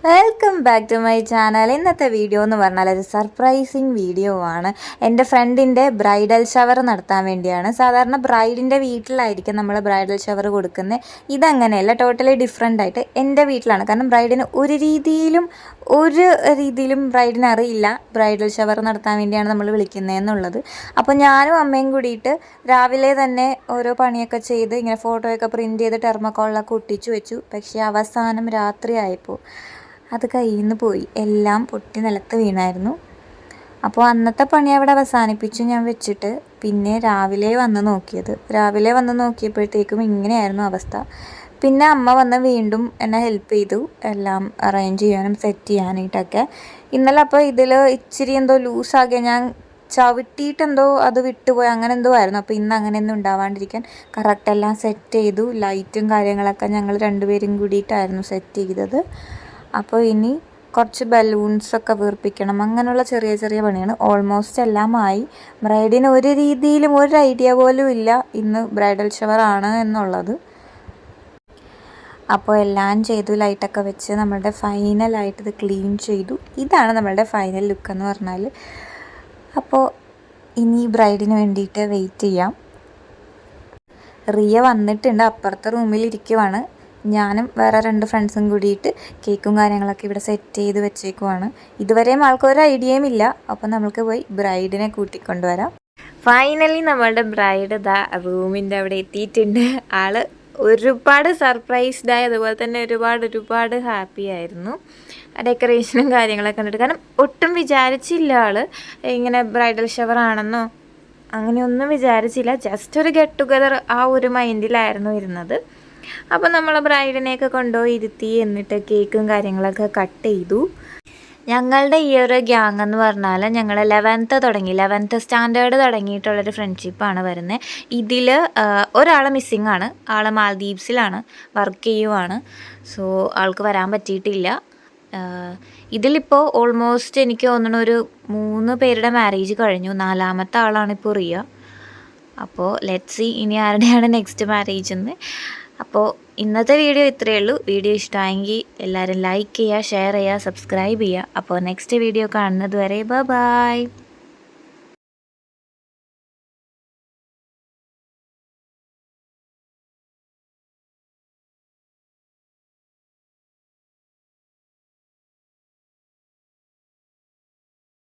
Welcome back to my channel. ഇന്നത്തെ video എന്ന് പറഞ്ഞാൽ ഒരു സർപ്രൈസിങ് വീഡിയോ ആണ്. എൻ്റെ ഫ്രണ്ടിൻ്റെ ബ്രൈഡൽ ഷവർ നടത്താൻ വേണ്ടിയാണ്. സാധാരണ ബ്രൈഡിൻ്റെ വീട്ടിലായിരിക്കും നമ്മൾ ബ്രൈഡൽ ഷവർ കൊടുക്കുന്നത്. ഇതങ്ങനെയല്ല, ടോട്ടലി ഡിഫറെൻ്റ് ആയിട്ട് എൻ്റെ വീട്ടിലാണ്. കാരണം ബ്രൈഡിന് ഒരു രീതിയിലും ബ്രൈഡിന് അറിയില്ല ബ്രൈഡൽ ഷവർ നടത്താൻ വേണ്ടിയാണ് നമ്മൾ വിളിക്കുന്നതെന്നുള്ളത്. അപ്പോൾ ഞാനും അമ്മയും കൂടിയിട്ട് രാവിലെ തന്നെ ഓരോ പണിയൊക്കെ ചെയ്ത് ഇങ്ങനെ ഫോട്ടോയൊക്കെ പ്രിൻറ്റ് ചെയ്ത് ടെർമക്കോളിലൊക്കെ ഒട്ടിച്ചു വെച്ചു. പക്ഷേ അവസാനം രാത്രി ആയപ്പോൾ അത് കയ്യിൽ നിന്ന് പോയി, എല്ലാം പൊട്ടി നിലത്ത് വീണായിരുന്നു. അപ്പോൾ അന്നത്തെ പണി അവിടെ അവസാനിപ്പിച്ചു ഞാൻ വെച്ചിട്ട്. പിന്നെ രാവിലെ വന്ന് നോക്കിയപ്പോഴത്തേക്കും ഇങ്ങനെയായിരുന്നു അവസ്ഥ. പിന്നെ അമ്മ വന്ന് വീണ്ടും എന്നെ ഹെൽപ്പ് ചെയ്തു, എല്ലാം അറേഞ്ച് ചെയ്യാനും സെറ്റ് ചെയ്യാനായിട്ടൊക്കെ. ഇന്നലെ അപ്പോൾ ഇതിൽ ഇച്ചിരി എന്തോ ലൂസാകിയ, ഞാൻ ചവിട്ടിയിട്ടെന്തോ അത് വിട്ടുപോയി, അങ്ങനെ എന്തോ ആയിരുന്നു. അപ്പോൾ ഇന്ന് അങ്ങനെയൊന്നും ഉണ്ടാവാണ്ടിരിക്കാൻ കറക്റ്റ് എല്ലാം സെറ്റ് ചെയ്തു. ലൈറ്റും കാര്യങ്ങളൊക്കെ ഞങ്ങൾ രണ്ടുപേരും കൂടിയിട്ടായിരുന്നു സെറ്റ് ചെയ്തത്. അപ്പോൾ ഇനി കുറച്ച് ബലൂൺസൊക്കെ വീർപ്പിക്കണം, അങ്ങനെയുള്ള ചെറിയ ചെറിയ പണിയാണ്. ഓൾമോസ്റ്റ് എല്ലാമായി. ബ്രൈഡിന് ഒരു രീതിയിലും ഒരു ഐഡിയ പോലും ഇല്ല ഇന്ന് ബ്രൈഡൽ ഷവർ ആണ് എന്നുള്ളത്. അപ്പോൾ എല്ലാം ചെയ്തു, ലൈറ്റൊക്കെ വെച്ച് നമ്മളുടെ ഫൈനലായിട്ട് ഇത് ക്ലീൻ ചെയ്തു. ഇതാണ് നമ്മളുടെ ഫൈനൽ ലുക്ക് എന്ന് പറഞ്ഞാൽ. അപ്പോൾ ഇനി ബ്രൈഡിന് വേണ്ടിയിട്ട് വെയിറ്റ് ചെയ്യാം. റിയ വന്നിട്ടുണ്ട്, അപ്പുറത്തെ റൂമിൽ ഇരിക്കുവാണ്. ഞാനും വേറെ 2 ഫ്രണ്ട്സും കൂടിയിട്ട് കേക്കും കാര്യങ്ങളൊക്കെ ഇവിടെ സെറ്റ് ചെയ്ത് വെച്ചേക്കുവാണ്. ഇതുവരെയും ആൾക്കൊരു ഐഡിയയും ഇല്ല. അപ്പം നമ്മൾക്ക് പോയി ബ്രൈഡിനെ കൂട്ടിക്കൊണ്ടുവരാം. ഫൈനലി നമ്മളുടെ ബ്രൈഡ് ഇതാ റൂമിൻ്റെ അവിടെ എത്തിയിട്ടുണ്ട്. ആള് ഒരുപാട് സർപ്രൈസ്ഡായി, അതുപോലെ തന്നെ ഒരുപാട് ഹാപ്പി ആയിരുന്നു ഡെക്കറേഷനും കാര്യങ്ങളൊക്കെ കണ്ടിട്ട്. കാരണം ഒട്ടും വിചാരിച്ചില്ല ആള് ഇങ്ങനെ ബ്രൈഡൽ ഷവർ ആണെന്നോ അങ്ങനെയൊന്നും വിചാരിച്ചില്ല. ജസ്റ്റ് ഒരു ഗെറ്റ് ടുഗദർ ആ ഒരു മൈൻഡിലായിരുന്നു ഇരുന്നത്. അപ്പോൾ നമ്മൾ ബ്രൈഡിനെയൊക്കെ കൊണ്ടുപോയി ഇരുത്തി, എന്നിട്ട് കേക്കും കാര്യങ്ങളൊക്കെ കട്ട് ചെയ്തു. ഞങ്ങളുടെ ഈ ഒരു ഗ്യാങ് എന്ന് പറഞ്ഞാൽ ഞങ്ങൾ 11th സ്റ്റാൻഡേർഡ് തുടങ്ങിയിട്ടുള്ളൊരു ഫ്രണ്ട്ഷിപ്പാണ് വരുന്നത്. ഇതിൽ ഒരാൾ മിസ്സിങ് ആണ്. ആൾ മാൽദീവ്സിലാണ് വർക്ക് ചെയ്യുവാണ്. സോ ആൾക്ക് വരാൻ പറ്റിയിട്ടില്ല. ഇതിലിപ്പോൾ ഓൾമോസ്റ്റ് എനിക്ക് തോന്നുന്നു ഒരു 3 പേരുടെ മാരേജ് കഴിഞ്ഞു. 4ാമത്തെ ആളാണിപ്പോൾ റിയ. അപ്പോൾ ലെറ്റ്സ് സീ ഇനി ആരുടെയാണ് നെക്സ്റ്റ് മാരേജ് എന്ന്. അപ്പോൾ ഇന്നത്തെ വീഡിയോ ഇത്രയേ ഉള്ളൂ. വീഡിയോ ഇഷ്ടമായെങ്കിൽ എല്ലാവരും ലൈക്ക് ചെയ്യുക, ഷെയർ ചെയ്യുക, സബ്സ്ക്രൈബ് ചെയ്യുക. അപ്പോൾ നെക്സ്റ്റ് വീഡിയോ കാണുന്നത് വരെ ബൈ.